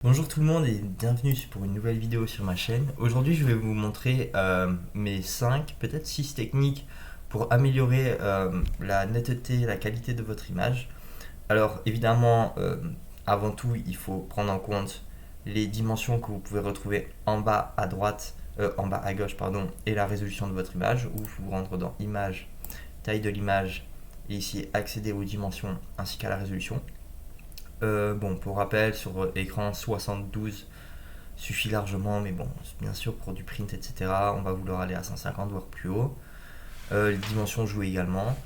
Bonjour tout le monde et bienvenue pour une nouvelle vidéo sur ma chaîne. Aujourd'hui je vais vous montrer mes 5, peut-être 6 techniques pour améliorer la netteté, la qualité de votre image. Alors évidemment, avant tout, il faut prendre en compte les dimensions que vous pouvez retrouver en bas à droite, en bas à gauche, pardon, et la résolution de votre image, où vous vous rendre dans Image, taille de l'image, et ici accéder aux dimensions ainsi qu'à la résolution. Bon, pour rappel, sur écran 72 suffit largement, mais bon, bien sûr, pour du print, etc., on va vouloir aller à 150, voire plus haut. Les dimensions jouent également.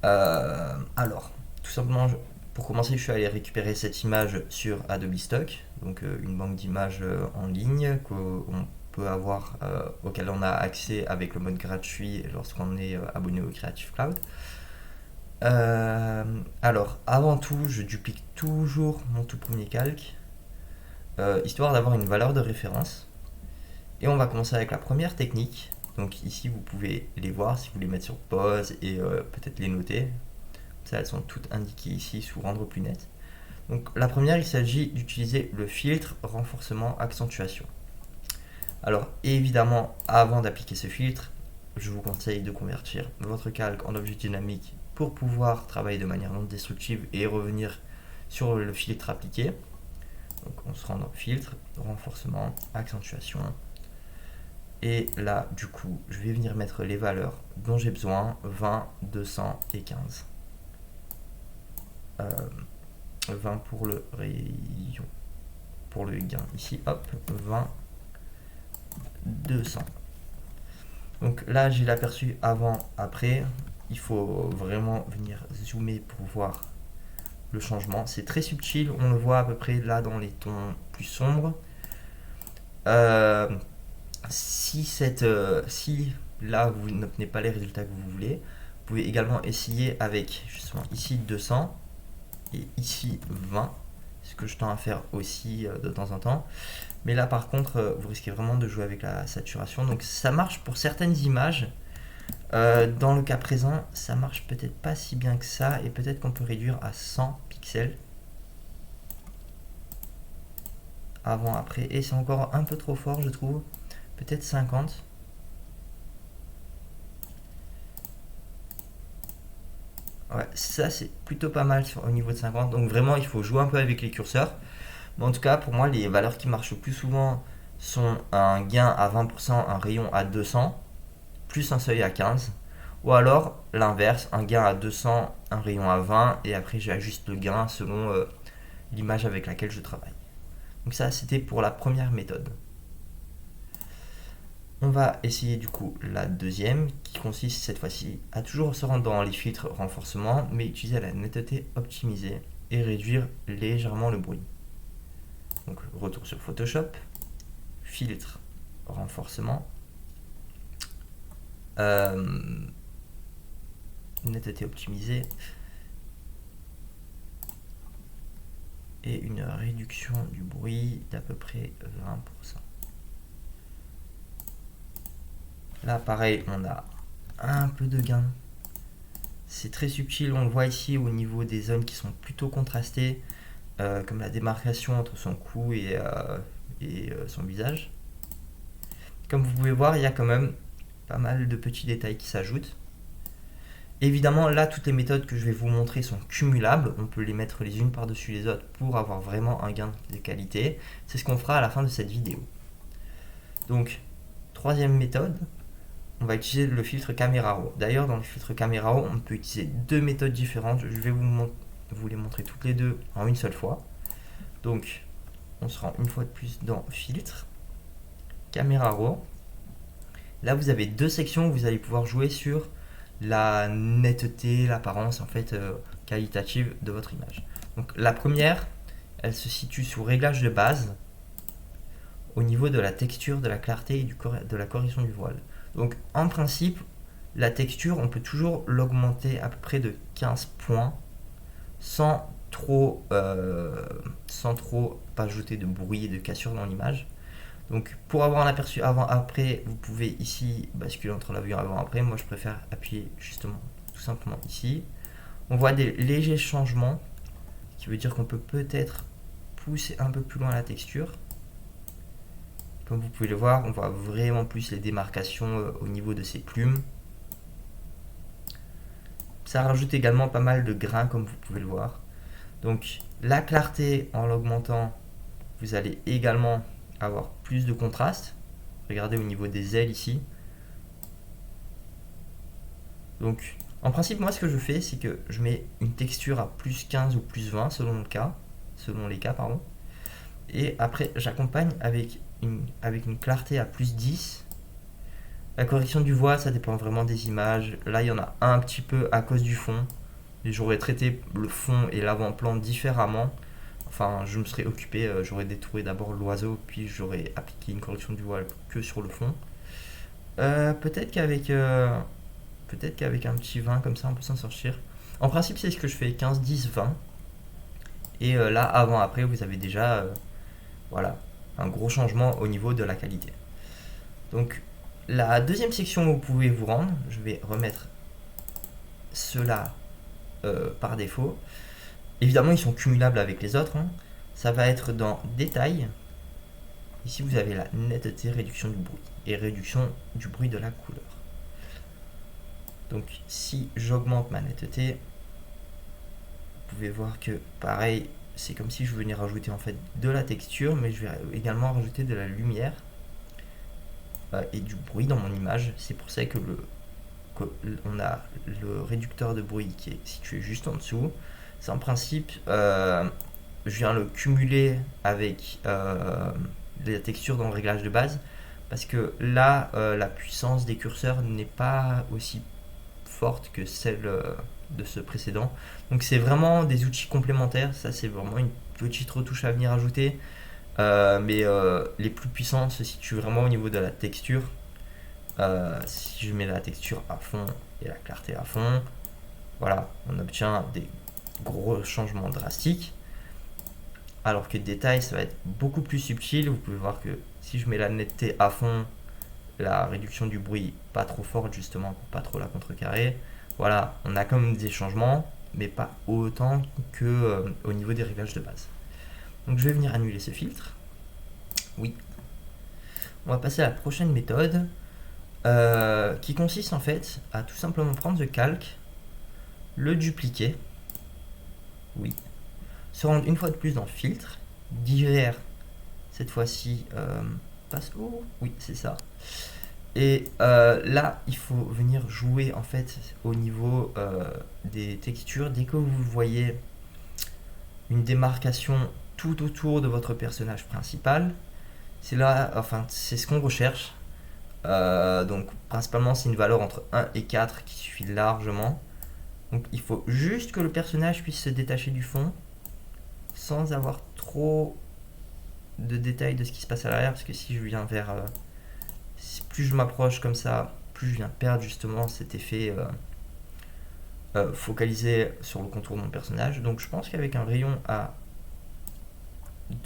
Alors, tout simplement, pour commencer, je suis allé récupérer cette image sur Adobe Stock, donc une banque d'images en ligne qu'on peut avoir, auquel on a accès avec le mode gratuit lorsqu'on est abonné au Creative Cloud. Alors, avant tout, je duplique toujours mon tout premier calque, histoire d'avoir une valeur de référence. Et on va commencer avec la première technique. Donc ici, vous pouvez les voir si vous les mettre sur pause et peut-être les noter. Ça, elles sont toutes indiquées ici sous rendre plus net. Donc la première, il s'agit d'utiliser le filtre renforcement accentuation. Alors évidemment, avant d'appliquer ce filtre, je vous conseille de convertir votre calque en objet dynamique pour pouvoir travailler de manière non destructive et revenir sur le filtre appliqué. Donc on se rend dans filtre, renforcement, accentuation. Et là, du coup, je vais venir mettre les valeurs dont j'ai besoin, 20, 200 et 15. 20 pour le rayon, pour le gain ici, hop, 20, 200. Donc là, j'ai l'aperçu avant, après. Il faut vraiment venir zoomer pour voir le changement. C'est très subtil, on le voit à peu près là dans les tons plus sombres. Si là vous n'obtenez pas les résultats que vous voulez, vous pouvez également essayer avec justement ici 200 et ici 20, ce que je tends à faire aussi de temps en temps. Mais là par contre, vous risquez vraiment de jouer avec la saturation. Donc ça marche pour certaines images. Dans le cas présent, ça marche peut-être pas si bien que ça, et peut-être qu'on peut réduire à 100 pixels. Avant, après, et c'est encore un peu trop fort, je trouve. Peut-être 50. Ouais, ça c'est plutôt pas mal au niveau de 50. Donc vraiment, il faut jouer un peu avec les curseurs. Mais en tout cas, pour moi, les valeurs qui marchent le plus souvent sont un gain à 20%, un rayon à 200, plus un seuil à 15. Ou alors l'inverse, un gain à 200, un rayon à 20, et après j'ajuste le gain selon l'image avec laquelle je travaille. Donc ça, c'était pour la première méthode. On va essayer du coup la deuxième, qui consiste cette fois-ci à toujours se rendre dans les filtres renforcement, mais utiliser la netteté optimisée et réduire légèrement le bruit. Donc retour sur Photoshop, filtre renforcement, netteté optimisée et une réduction du bruit d'à peu près 20%. Là pareil, on a un peu de gain. C'est très subtil, on le voit ici au niveau des zones qui sont plutôt contrastées, comme la démarcation entre son cou et son visage. Comme vous pouvez voir, il y a quand même pas mal de petits détails qui s'ajoutent. Évidemment, là, toutes les méthodes que je vais vous montrer sont cumulables. On peut les mettre les unes par-dessus les autres pour avoir vraiment un gain de qualité. C'est ce qu'on fera à la fin de cette vidéo. Donc, troisième méthode, on va utiliser le filtre Camera Raw. D'ailleurs, dans le filtre Camera Raw, on peut utiliser deux méthodes différentes. Je vais vous les montrer toutes les deux en une seule fois. Donc, on se rend une fois de plus dans Filtre, Camera Raw. Là, vous avez deux sections où vous allez pouvoir jouer sur la netteté, l'apparence en fait qualitative de votre image. Donc la première, elle se situe sous réglage de base au niveau de la texture, de la clarté et de la correction du voile. Donc en principe, la texture, on peut toujours l'augmenter à peu près de 15 points sans trop pas ajouter de bruit et de cassure dans l'image. Donc pour avoir un aperçu avant-après, vous pouvez ici basculer entre la vue avant-après. Moi je préfère appuyer justement tout simplement ici. On voit des légers changements, qui veut dire qu'on peut peut-être pousser un peu plus loin la texture. Comme vous pouvez le voir, on voit vraiment plus les démarcations au niveau de ces plumes. Ça rajoute également pas mal de grains comme vous pouvez le voir. Donc la clarté en l'augmentant, vous allez également avoir plus de contraste. Regardez au niveau des ailes ici. Donc en principe, moi ce que je fais, c'est que je mets une texture à plus 15 ou plus 20 selon les cas, pardon. Et après j'accompagne avec une clarté à plus 10. La correction du voile, ça dépend vraiment des images. Là, il y en a un petit peu à cause du fond. Et j'aurais traité le fond et l'avant-plan différemment. Enfin, je me serais occupé, j'aurais détouré d'abord l'oiseau, puis j'aurais appliqué une correction du voile que sur le fond. Peut-être qu'avec un petit 20 comme ça, on peut s'en sortir. En principe, c'est ce que je fais, 15, 10, 20. Et là, avant, après, vous avez déjà voilà, un gros changement au niveau de la qualité. Donc, la deuxième section où vous pouvez vous rendre, je vais remettre cela par défaut. Évidemment, ils sont cumulables avec les autres. Ça va être dans Détail. Ici, vous avez la netteté, réduction du bruit et réduction du bruit de la couleur. Donc, si j'augmente ma netteté, vous pouvez voir que pareil, c'est comme si je venais rajouter en fait de la texture, mais je vais également rajouter de la lumière et du bruit dans mon image. C'est pour ça que on a le réducteur de bruit qui est situé juste en dessous. C'est en principe, je viens le cumuler avec la texture dans le réglage de base, parce que là, la puissance des curseurs n'est pas aussi forte que celle de ce précédent. Donc c'est vraiment des outils complémentaires. Ça, c'est vraiment une petite retouche à venir ajouter. Mais les plus puissants se situent vraiment au niveau de la texture. Si je mets la texture à fond et la clarté à fond, voilà, on obtient des gros changements drastiques. Alors que Détail, ça va être beaucoup plus subtil. Vous pouvez voir que si je mets la netteté à fond, la réduction du bruit pas trop forte justement pour pas trop la contrecarrer, voilà, on a comme des changements, mais pas autant que au niveau des réglages de base. Donc je vais venir annuler ce filtre. Oui. On va passer à la prochaine méthode qui consiste en fait à tout simplement prendre ce calque, le dupliquer, oui, se rendre une fois de plus dans filtre, divers, cette fois-ci passe où, oui c'est ça. Et là, il faut venir jouer en fait au niveau des textures. Dès que vous voyez une démarcation tout autour de votre personnage principal, c'est là, enfin, c'est ce qu'on recherche. Donc, principalement, c'est une valeur entre 1 et 4 qui suffit largement. Donc, il faut juste que le personnage puisse se détacher du fond sans avoir trop de détails de ce qui se passe à l'arrière. Parce que si je viens vers plus je m'approche comme ça, plus je viens perdre justement cet effet focalisé sur le contour de mon personnage. Donc je pense qu'avec un rayon à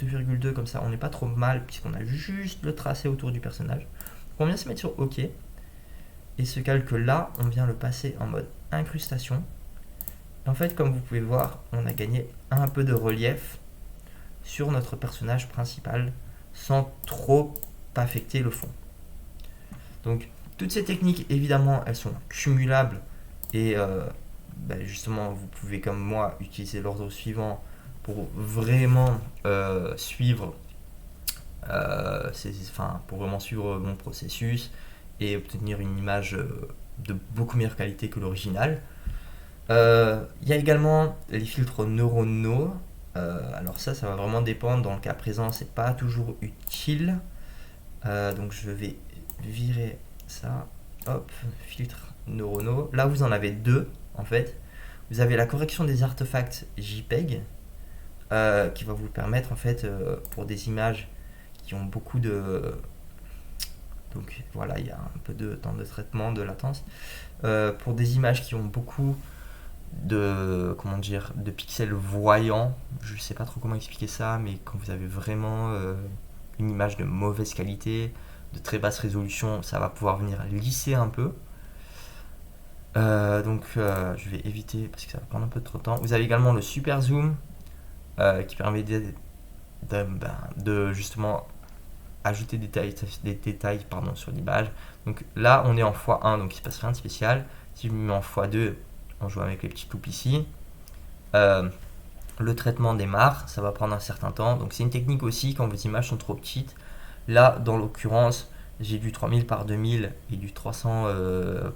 2,2 comme ça, on n'est pas trop mal puisqu'on a juste le tracé autour du personnage. On vient se mettre sur OK. Et ce calque-là, on vient le passer en mode incrustation. Et en fait, comme vous pouvez voir, on a gagné un peu de relief sur notre personnage principal sans trop affecter le fond. Donc toutes ces techniques, évidemment, elles sont cumulables et justement, vous pouvez comme moi utiliser l'ordre suivant pour vraiment suivre pour vraiment suivre mon processus et obtenir une image de beaucoup meilleure qualité que l'original. Il y a également les filtres neuronaux. Alors ça va vraiment dépendre. Dans le cas présent, c'est pas toujours utile. Donc je vais virer ça. Hop, filtre neuronaux. Là, vous en avez deux en fait. Vous avez la correction des artefacts JPEG qui va vous permettre en fait pour des images qui ont beaucoup de... Donc voilà, il y a un peu de temps de traitement, de latence. Pour des images qui ont beaucoup de pixels voyants, je sais pas trop comment expliquer ça, mais quand vous avez vraiment une image de mauvaise qualité, de très basse résolution, ça va pouvoir venir lisser un peu. Je vais éviter parce que ça va prendre un peu trop de temps. Vous avez également le super zoom qui permet de justement ajouter des détails pardon, sur l'image. Donc là, on est en x1, donc il ne se passe rien de spécial. Si je me mets en x2, on joue avec les petites loupes ici. Le traitement démarre, ça va prendre un certain temps. Donc c'est une technique aussi quand vos images sont trop petites. Là, dans l'occurrence, j'ai du 3000 par 2000 et du 300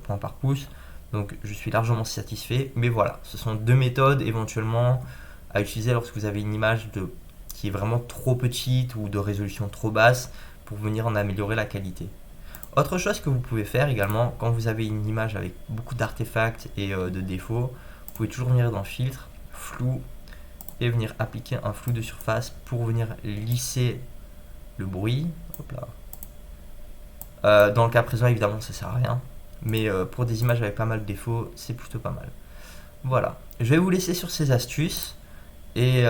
points par pouce. Donc je suis largement satisfait. Mais voilà, ce sont deux méthodes éventuellement à utiliser lorsque vous avez une image qui est vraiment trop petite ou de résolution trop basse pour venir en améliorer la qualité. Autre chose que vous pouvez faire également, quand vous avez une image avec beaucoup d'artefacts et de défauts, vous pouvez toujours venir dans Filtre, Flou, et venir appliquer un flou de surface pour venir lisser le bruit. Hop là. Dans le cas présent, évidemment, ça sert à rien, mais pour des images avec pas mal de défauts, c'est plutôt pas mal. Voilà, je vais vous laisser sur ces astuces. Et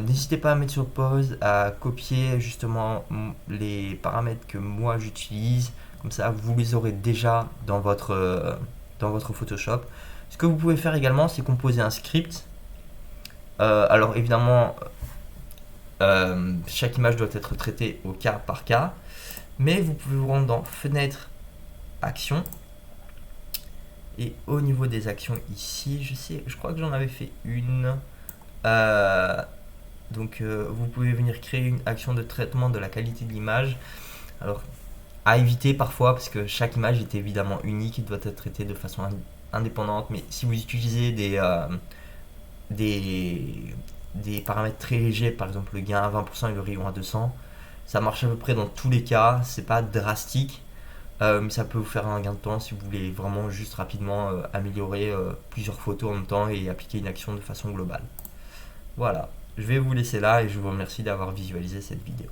n'hésitez pas à mettre sur pause, à copier justement les paramètres que moi j'utilise. Comme ça, vous les aurez déjà dans votre Photoshop. Ce que vous pouvez faire également, c'est composer un script. Alors évidemment, chaque image doit être traitée au cas par cas. Mais vous pouvez vous rendre dans Fenêtre, Action. Et au niveau des actions ici, je crois que j'en avais fait une. Donc vous pouvez venir créer une action de traitement de la qualité de l'image. Alors à éviter parfois parce que chaque image est évidemment unique et doit être traitée de façon indépendante. Mais si vous utilisez des paramètres très légers, par exemple le gain à 20% et le rayon à 200, ça marche à peu près dans tous les cas. C'est pas drastique. Mais ça peut vous faire un gain de temps si vous voulez vraiment juste rapidement améliorer plusieurs photos en même temps et appliquer une action de façon globale. Voilà, je vais vous laisser là et je vous remercie d'avoir visualisé cette vidéo.